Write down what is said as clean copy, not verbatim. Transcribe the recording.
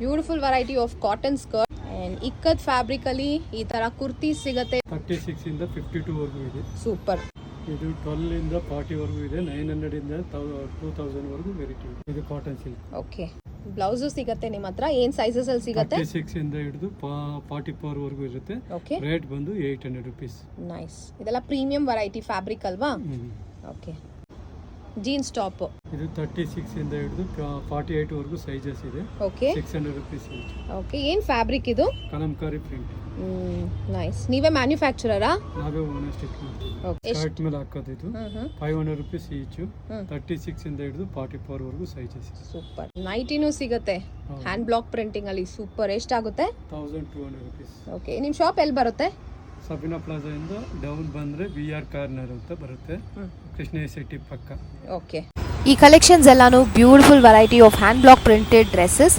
Beautiful variety of cotton skirt and ikat fabric ಅಲ್ಲಿ ಈ ತರ ಕುರ್ತಿ ಸಿಗುತ್ತೆ. 36 ಇಂದ 52 ವರೆಗೂ ಇದೆ. ಸೂಪರ್. ಇದು 12 ಇಂದ 40 ವರೆಗೂ ಇದೆ. 900 ಇಂದ 2000 ವರೆಗೂ ವೆರೈಟಿ ಇದೆ. ಇದು ಕಾಟನ್ ಸಿಲ್ಕ್. ಓಕೆ. ಬ್ಲೌಸ್ ಸಿಗುತ್ತೆ ನಿಮ್ಮ ಹತ್ರ ಏನ್ ಸೈಜಸ್ ಅಲ್ಲಿ ಸಿಗುತ್ತೆ? 36 ಇಂದ ಹಿಡಿದು 44 ವರೆಗೂ ಇರುತ್ತೆ. ಓಕೆ. ರೇಟ್ ಬಂದು 800 rupees. ನೈಸ್. ಇದೆಲ್ಲ ಪ್ರೀಮಿಯಂ ವೆರೈಟಿ ಫ್ಯಾಬ್ರಿಕ್ ಅಲ್ವಾ? ಓಕೆ. ಜೀನ್ಸ್ ಟಾಪ್ ಇದು 36 ಇಂದ ಹಿಡಿದು 48 ವರೆಗೂ ಸೈಜಸ್ ಇದೆ. ಓಕೆ. 600 rupees each. ಓಕೆ. ಏನ್ ಫ್ಯಾಬ್ರಿಕ್ ಇದು? ಕಲಂಕಾರಿ ಪ್ರಿಂಟ್. ನೈಸ್. ನೀವೇ ಮ್ಯಾನುಫ್ಯಾಕ್ಚರರಾ? ನಾವೇ ಓನ್ ಸ್ಟಿಚ್ ಮಾಡ್ತೀವಿ. ಶರ್ಟ್ ಮೇಲೆ ಹಾಕೋದು ಇದು 500 rupees each. 36 ಇಂದ ಹಿಡಿದು 44 ವರೆಗೂ ಸೈಜಸ್ ಇದೆ. ಸೂಪರ್. ನೈಟಿನೂ ಸಿಗುತ್ತೆ ಹ್ಯಾಂಡ್ ಬ್ಲಾಕ್ ಪ್ರಿಂಟಿಂಗ್ ಅಲ್ಲಿ. ಸೂಪರ್. ಎಷ್ಟಾಗುತ್ತೆ? 1200 rupees. ಓಕೆ. ನಿಮ್ ಶಾಪ್ ಎಲ್ಲಿ ಬರುತ್ತೆ? ಸಬಿನಾ ಪ್ಲಾಜಾ ಇಂದ ಡೌನ್ ಬಂದ್ರೆ VR ಕಾರ್ನರ್ ಅಂತ ಬರುತ್ತೆ. ಕೃಷ್ಣ ಸಿಟಿ ಪಕ್ಕ. ಓಕೆ. ಈ ಕಲೆಕ್ಷನ್ಸ್ ಎಲ್ಲಾನು beautiful variety of hand block printed dresses